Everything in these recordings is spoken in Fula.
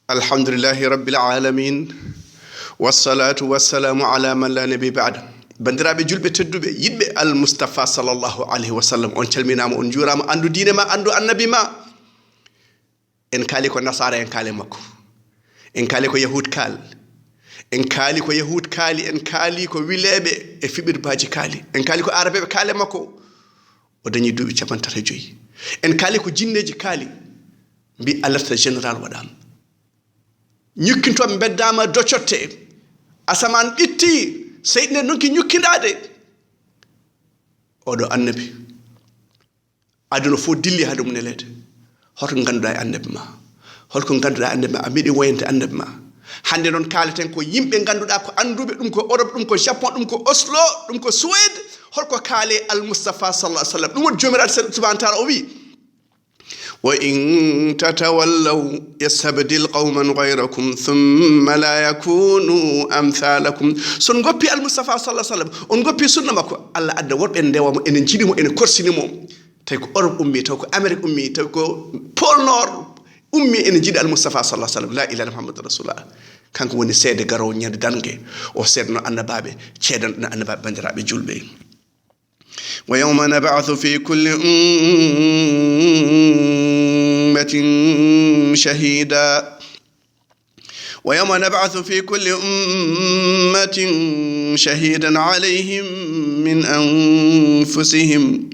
alhamdulillahi rabbil alamin wassalatu wassalamu ala man la nabi ba'da bandiraɓe julɓe tedduɓe yiɗɓe al mustafa sallallahu alayhi wa sallam on calminama on juurama andu diine ma andu annabima en kaali ko nasara en kaali makko en kaali ko yahud kaal en kaali ko yahud kaali en kaali ko wileɓe e fiɓirbaji kaali en kaali ko arabeɓe kaale makko o dañi duuɓi 35 en kaali ko jinneji kaali mbi alerte général waɗama ñukkintoɓe beddama doccotte asaman ɓitti seyɗine nonki ñukkindade oɗo annabi aduna fof dilli ha ɗum nelede holko ganduɗa e annabi ma holko ganduɗa e annabi ma a meeɗi woyante annabi ma hande noon kaleten ko yimɓe ganduɗa ko anduɓe ɗum ko Europe ɗum ko Japon ɗum ko Oslo ɗum ko Suède holko kaale al Mustafa sallallahu alaihi wasallam ɗum woni jomiraɗo subhanahu wa ta'ala o wi wa in tatawallaw yastabdil qawman ghayrakum thumma la yakunu amthalakum son goppi al Mustafa sallallahu alaihi wasallam on goppi sunna makko Allah adda wonɓe ndewamo enen jiɗimo enen korsinimo tawi ko Europe ummi tawi ko Amérique ummi tawi ko pôle nord ummi ene jiiɗi al Mustafa sallallahu alaihi wasallam la ilaha muhammadur rasulullah kanko woni seede garowo ñande dangue o seedano annabaɓe ceedanɗo annabaɓe bandiraɓe julɓe wa yawma nab'athu fi kulli ummatin shahida wa yawma nab'athu fi kulli ummatin shahidan alayhim min anfusihim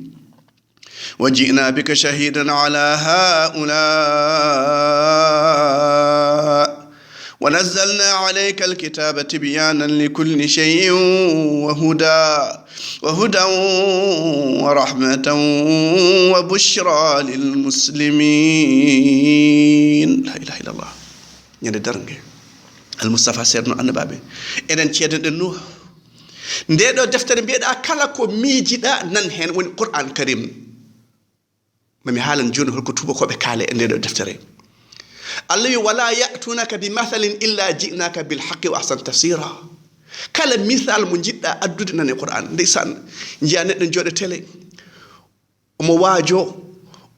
وجئنا بك شهيدا على هؤلاء ونزلنا عليك الكتاب تبيانا لكل شيء وهدى ورحمة وبشرى للمسلمين لا إله إلا الله ñande darnge almustafa serno annabaɓe enen ceedanɗen nuh ndeɗo deftere mbiyeɗa kala ko miijiɗa nan hen woni qur'an karim mami haalan joni holko tubakoɓe kaale e ndeɗo deftere allah wi wala yatunaka bi mathalin illa ji'naka bil haqqi wa ahsan tafsira kala misal mo jiɗɗa addude nan e qur'an ndeysan jiya neɗɗo jooɗe télé omo waajo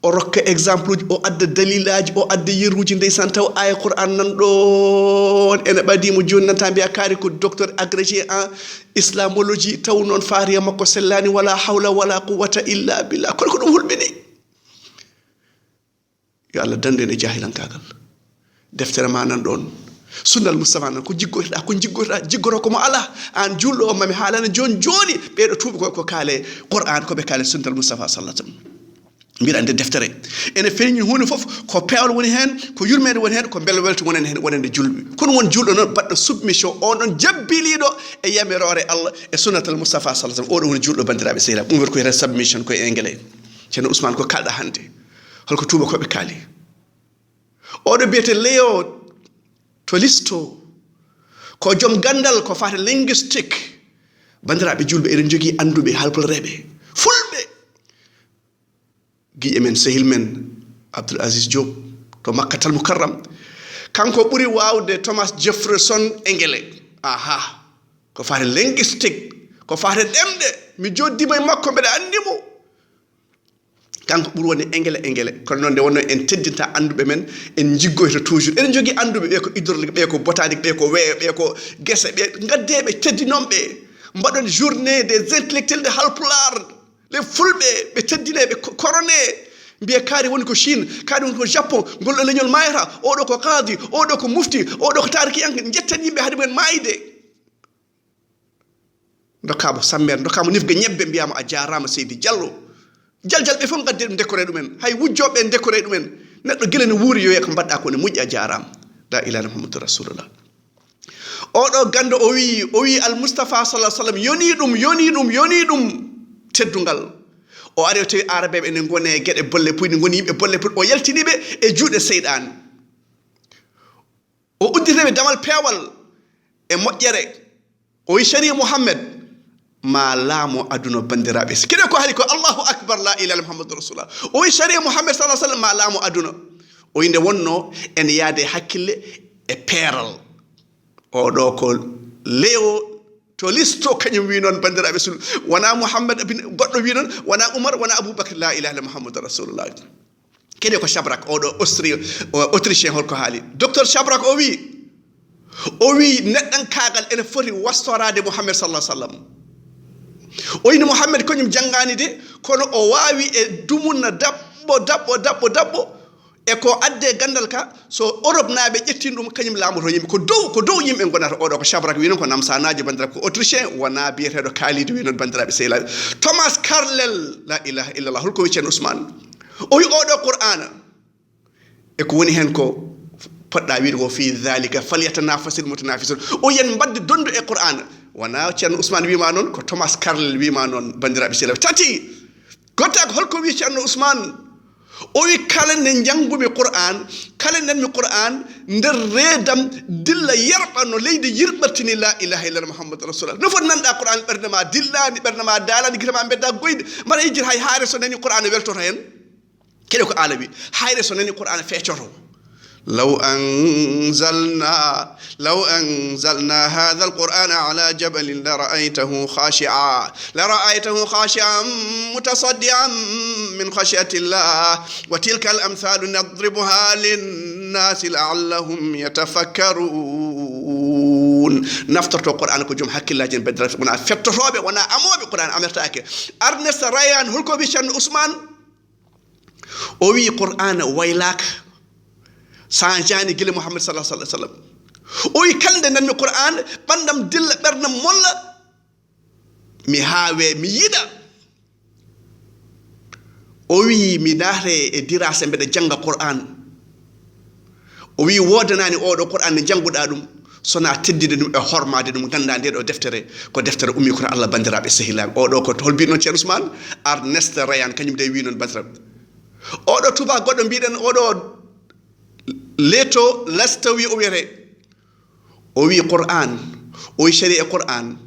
o rokka exemple uji o adda dalilaji o adda yeruji ndeysan taw aya qur'an nan ɗon ene ɓadimo joni nanta mbiya kaari ko docteur agrégé en islamologie taw noon faariya makko sellani wala hawla wala quwwata illa billah kono ko ɗum hulɓini yo Allah dande en e jahilankagal deftere ma nan ɗon sunnal Mustafa nan ko jiggotoɗa jiggoro komo ala an julɗo o mami haalana joni ɓeɗo tuuɓi ko kaale Qur'an koɓe kaale sunnal Mustafa sallallahu alaihi wasallam mbiɗa nde deftere ene feeñi hunde foof ko pewal woni hen ko yurmede woni hen ko belwelto wonen hen wonende julɓe kono won julɗo noon baɗɗo submission on ɗon jabbiliɗo e yamirore Allah e sunnatal Mustafa sallallahu alaihi wasallam oɗo woni julɗo bandiraɓe sehila ɗum wiyata ko yiyata submission koye anglais ceerno Ousmane ko kalɗa hande holko tuuba koɓe kaali oɗo biyete Leo Tolstoy ko joom gandal ko fata linguistique bandiraɓe julɓe eɗen jogui anduɓe halpulareɓe fulɓe guiƴe men sehil men Abdoul Aziz Diop to Makkatal Mukarram kanko ɓuuri wawde Thomas Jefferson anglais aha ko fata linguistique ko fata ɗemɗe mi joddima e makko mbeɗa andimo kanko ɓuuri wonde anglais kono noon nde wonno en teddinta anduɓe men en jiggoyta toujours eɗen jogui anduɓe ɓe ko hydraulique ɓe ko botanique ɓe ko weeyo ɓe ko guese ɓe gaddeɓe teddinonɓe mbaɗon journée des intellectuels de halpular les fulɓe ɓe teddineɓe korone mbiya kaari woni ko Chine kaari woni ko Japon golɗo leñol mayata oɗo ko kaadi oɗo ko mufti oɗo ko tariki en jettan yimɓe haade mumen mayde dokkamo sammere dokkamo nifga ñebbe mbiyama a jarama Seydi Diallo jaljal ɓe fof gadde ɗum décoré ɗumen hay wujjoɓe décoré ɗumen neɗɗo guila ne wuuri yo ko mbaɗɗa ko ne moƴƴi a jarama la ilaha muhammadu rasulullah oɗo gando o wi al Mustafa sallallahu alaihi wasallam yoni ɗum teddugal o ari o tawi arabeɓe ene gone e gueɗe bolle puyɗe goni yimɓe bolle puyɗe o yaltiniɓe e juuɗe seyɗan o udditeɓe damal peewal e moƴƴere o wi sharia Muhammad ma laamo aduna bandiraɓe kiɗe ko haali ko Allahu akbar la ilaha illa muhammadu rasulullah o wi sharia Muhammad sallallahu alaihi wasallam ma laamo aduna o wi nde wonno en yaade hakkille e peeral oɗo ko Leo Tolstoy kañum wi noon bandiraɓe sul wona Muhammad goɗɗo wi noon wona Umar wona Aboubacry la ilaha illa muhammadu rasulullah kede ko Chabrak oɗo autrichien holko haali docteur Chabrak o wi neɗɗan kaagal ene foti wastorade Muhammad sallallahu alaihi wasallam o yini Muhammad koñum jangani de kono o wawi e dumunna dabbo e ko adde gandal ka so Europe naaɓe ƴettin ɗum kañum laamoto yimɓe ko dow yimɓe gonata oɗo ko Chabrak wi noon ko namsanaji bandiraɓe ko autrichien wona biyeteɗo kaalide wi noon bandiraɓe sehilaɓe Thomas Carlyle la ilaha illallah holko wi ceerno Ousmane o wi oɗo qur'ana e ko woni hen ko poɗɗa wiide ko fi dhalika falyatanafasil mutanafisun o yen mbadde dondu e qur'ana wona ceerno Ousmane wima noon ko Thomas Carlyle wima noon bandiraɓe sehilaɓe tati gotta ko holko wi ceerno Ousmane o wi kala ne jangumi qur'an kala nenmi qur'an nder reedam dilla yerɓanno leydi yirɓartini la ilaha illallah muhammadou rasulullah no foti nanɗa qur'an ɓerde ma dillani ɓerde ma daalani guite ma bedda goyde mbaɗa yejjita hay haare so nani qur'an weltoto hen keɗe ko ala wi hayre so nani qur'an feccoto لو أنزلنا هذا القرآن على جبل لرأيته خاشعا متصدعا من خشية الله وتلك الأمثال نضربها للناس لعلهم يتفكرون نفترض القرآن كجوم حكي الله جن بدر ونا فتوبة ونا أمو بالقرآن أمرتاك أرنس ريان هلكو بيشان عثمان أوي قرآن ويلاك sanjani gile Muhammad sallallahu alaihi wasallam o yi kalde nanmi Qur'an bandam dilla berna molla mi haawe mi yida o wi mi dare e dirase mbede janga Qur'an o wi wodanani odo Qur'an ne janguda dum sona teddide dum e hormade dum ganda de do deftere ko deftere ummi ko Allah bandirabe sehilabe odo ko tolbi non Thierno Ousmane Ernest Ryan kanyum de wi non bandirabe odo tuba goddo biiden odo leto lastawi o wiyete o wi Qur'an o wi sharia Qur'an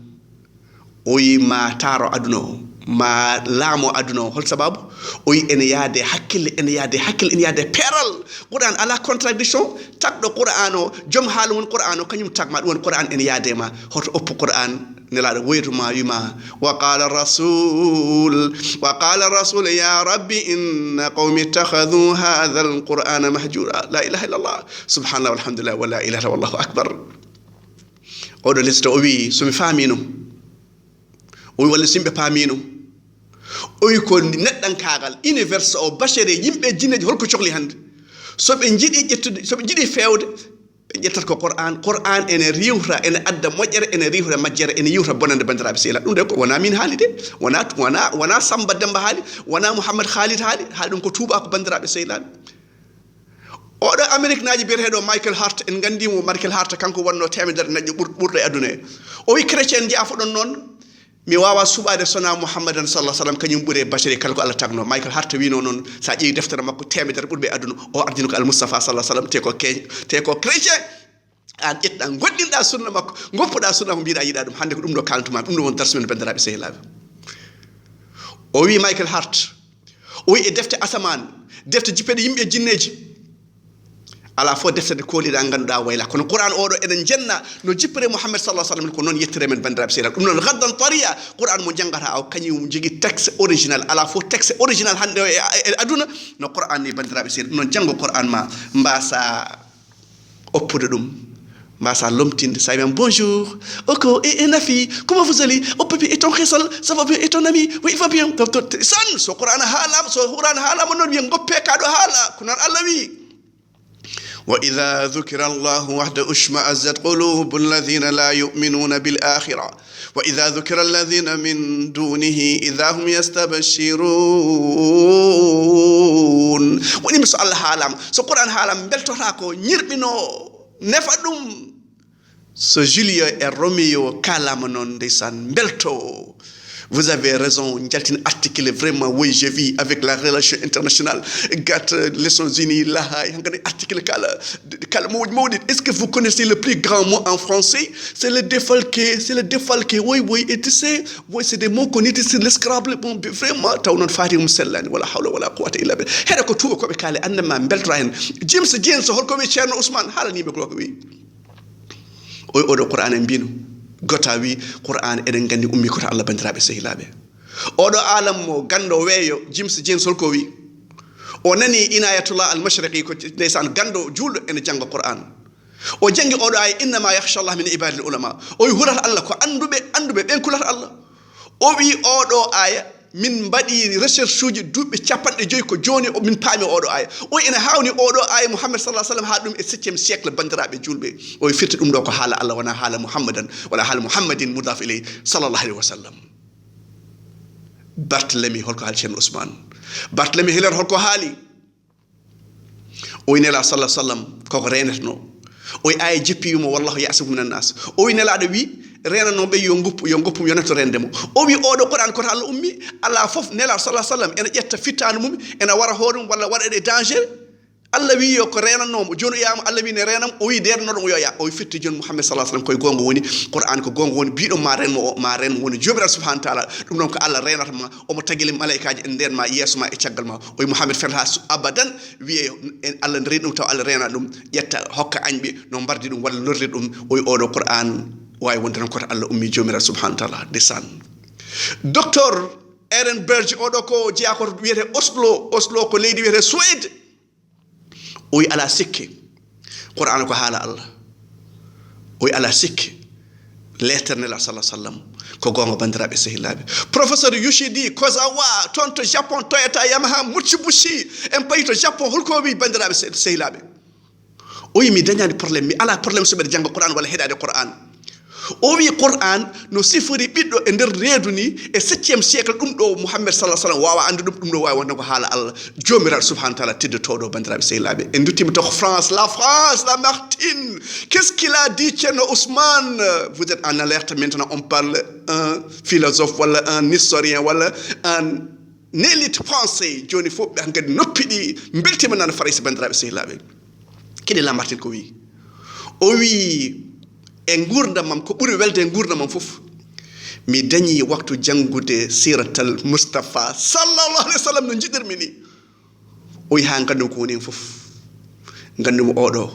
o wi ma taro aduna o ma laamo aduna o hol sababu o wi ene yaade hakkille ene yaade peral Qur'an ala contradiction tagdo Qur'an o jom haalu won Qur'an o kanyum tagma won Qur'an ene yaade ma hoto oppo Qur'an nelaɗo woytuma wima wa qala rasul ya rabbi inna qawmi ittakhadhu hadha alqur'ana mahjura la ilaha illallah subhanallah walhamdulillah wa la ilaha wallahu akbar oɗo listo o wi somi faamino o wi walla simɓe paamino o wi ko neɗɗan kaagal universe o bachere yimɓe jinneji holko cohli hande soɓe jiiɗi fewde ɓe ƴettat ko Qur'an ene riwta ene adda moƴƴere ene riwta majjere ene yiwta bonande bandiraɓe sehila ɗum de ko wona min haali de wona Samba Demba haali wona Mouhammad Khalid haali ɗum ko tuuba ko bandiraɓe sehilaɓe oɗo Amérique naji biyeteɗo Michael Hart en gandimo Michael Hart kanko wonno temedere neɗɗo ɓurɗo e aduna e o wi chrétien jiyafoɗon noon mi wawa suɓade sona Muhammadan sallallahu alaihi wasallam kañum ɓuure bachere kala ko Allah tagno Michael Hart wino noon sa ƴeewi deftere makko temedere ɓurɓe aduna o ardino ko al Mustafa sallallahu alaihi wasallam te ko chrétien an ƴetɗa goɗɗinɗa sunna makko goppuɗa sunna ko mbiɗa yiɗa ɗum hande ko ɗum ɗo kalantuma ɗum ɗo won darsu men bandiraɓe sehilaɓe o wi Michael Hart o wi e defte asaman defte jippeɗe yimɓe jinneji ala fo deftere kooliɗa ganduɗa wayla kono Qur'an oɗo eɗen jenna no jippere Muhammad sallallahu alaihi wasallam ko noon yettire men bandiraɓe sehilaɓe ɗum noon gaddan tariya Qur'an mo jangata o kañum jogui texte original ala fo texte original hande e aduna no Qur'an ni bandiraɓe sehilaɓe ɗum noon janggo Qur'an ma mbasa oppude ɗum mbasa lomtinde sa wiyam bonjour oko et Nafi comment vous allez oh papi et ton khissal ça va bien et ton ami oui il va bien san so Qur'an haalama noon wiya goppe kaɗo haala ko noon Allah wi وإذا ذكر الله وحده اشمأزت قلوب الذين لا يؤمنون بالآخرة وإذا ذكر الذين من دونه إذا هم يستبشرون وني سو الله حالام سو قرآن حالام بلتوتاكو نيربينو نفادوم سو جوليو et Roméo kalama non ndeysan belto. Vous avez raison, Njaltin article vraiment, oui, je vis avec la relation internationale. Gat les Unis, là, article est-ce que vous connaissez le plus grand mot en français? C'est le défalqué, oui, et tu sais, oui, c'est des mots qu'on utilise, le Scrabble, bon, vraiment, t'as un fati msellan, wala hawla wala quwwata illa billah. Hera ko tuba ko be kale annama beltrahen. James hol ko be Thierno Ousmane hala ni be ko wi. Oy odo Qur'an en binu. Gota wi Qur'an eden gandi ummi ko Allah bandirabe sehilabe odo alam mo gando weeyo James Holko wi o nani inayatullah al mashriqi ko ndeysan gando juldo ene janga qur'an o jangi oɗo ay innama yakhsha Allah min ibadil ulama o hurata Allah ko anduɓe ɓen kulata Allah o wi oɗo aya min mbaɗi recherche uji duɓɓe 50 ko joni min paami oɗo aya o ina hawni oɗo aya Muhammad sallallahu alaihi wasallam ha ɗum e 7e siècle bandiraɓe julɓe o firti ɗum ɗo ko haala Allah wona haala Muhammadan wala haala Muhammadin mudaf ilayhi sallallahu alaihi wasallam. Bartlemi holko haali Thierno Ousmane Bartlemi heler holko haali o nela sallallahu alaihi wasallam koko renetno o aya jippiyumo wallahu ya'simu minan nas o nelaɗo wi renanoɓe yo goppum yoneto rendemo o wi oɗo Qur'an koto Allah ummi ala fof nela sallallahu alaihi wasallam ena ƴetta fittanu mum ena wara hoɗum walla waɗaɗe danger Allah wi yo ko renanomo joni yama Allah wi ne renam o wi dernoɗo o yoya o fitti joni Muhammad sallallahu alaihi wasallam koye gonga woni Qur'an ko gonga woni biɗo ma renmo woni jomiral subhanahu wa ta'ala ɗum noon ko Allah renata ma omo tagili malaikaji en nden ma yeeso ma e caggal ma o wi Muhammad fenta abadan wiye Allah reni ɗum taw Allah rena ɗum ƴetta hokka añɓe no mbardi ɗum walla lorri ɗum o wi oɗo Qur'an wawi wonde tan koto Allah ummi jomiral subhanahu wa ta'ala desan docteur Ehrenberg oɗo ko jeeya koto wiyete Oslo ko leydi wiyete Suède o wi ala sikki Qur'an ko haala Allah o wi ala sikki l'éternel sallallahu alaihi wasallam ko gonga bandiraɓe sehilaɓe professeur Yoshidi Kozawa toon to Japon Toyota Yamaha Mitsubishi en payi to Japon holko wi bandiraɓe sehilaɓe o wi mi dañani probléme mi ala probléme so mbeɗa jangga Qur'an walla heɗade Qur'an o wi Qur'an no sifori ɓiɗɗo e nder reedu ni e 7e siècle ɗum ɗo Muhammad sallallahu alaihi wasallam wawa andu ɗum ɗo wawi wonde ko haala Allah jomiral subhanahu wa ta'ala tiddotoɗo bandiraɓe sehilaɓe en duttima to France la Martine qu'est-ce qu'il a dit Thierno Ousmane vous êtes en alerte maintenant on parle un philosophe walla un historien walla un élite pensée joni fof ɓe hankadi noppiɗi beltima nana faraysi bandiraɓe sehilaɓe kini la Martine ko wi o wi e gurdam mam ko ɓuri welde e gurdam mam fof mi dañi waktu jangude siratal Mustafa sallallahu alaihi wasallam no jiɗirmi ni o wi ha gandumi ko woni hen fof gandumi oɗo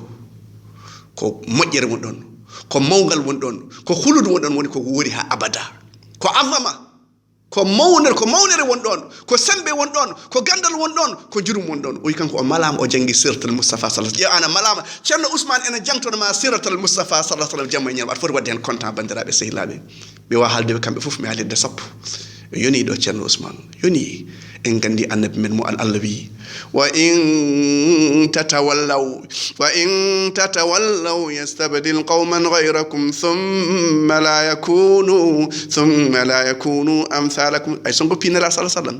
ko moƴƴere woni ɗon ko mawgal woni ɗon ko huludu woni ɗon woni ko woori ha abada ko azama ko mawnere won ɗon ko sembe won ɗon ko gandal won ɗon ko jurum won ɗon o wi kanko o malama o jangi siratal Mustafa sallallahu alaihi wasallam ana malama Thierno Ousmane ena jangtonoma siratal Mustafa sallallahu alaihi wasallam jamma e ñalma aɗa foti wadde hen content bandiraɓe sehilaɓe ɓe wawa haaldeɓe kamɓe fof mi haalide sappo yoni ɗo Thierno Ousmane yoni en gandi annabi men mo Allah wi wa in tatawallaw yastabdil qauman ghayrakum thumma la yakunu amsalakum ay songo pinala sallallahu alaihi wasallam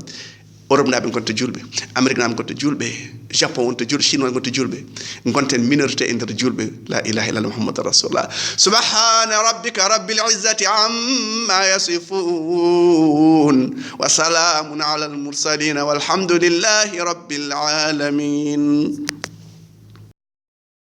Europe naɓe gonta julɓe Amérique naɓe gonta julɓe Japon wonta julɓe Chine gonta julɓe gonten minorité e nder julɓe la ilaha illallah muhammadur rasulullah subhana rabbika rabbil izzati amma yasifun wa salamun ala al mursalin walhamdulillahi rabbil alamin.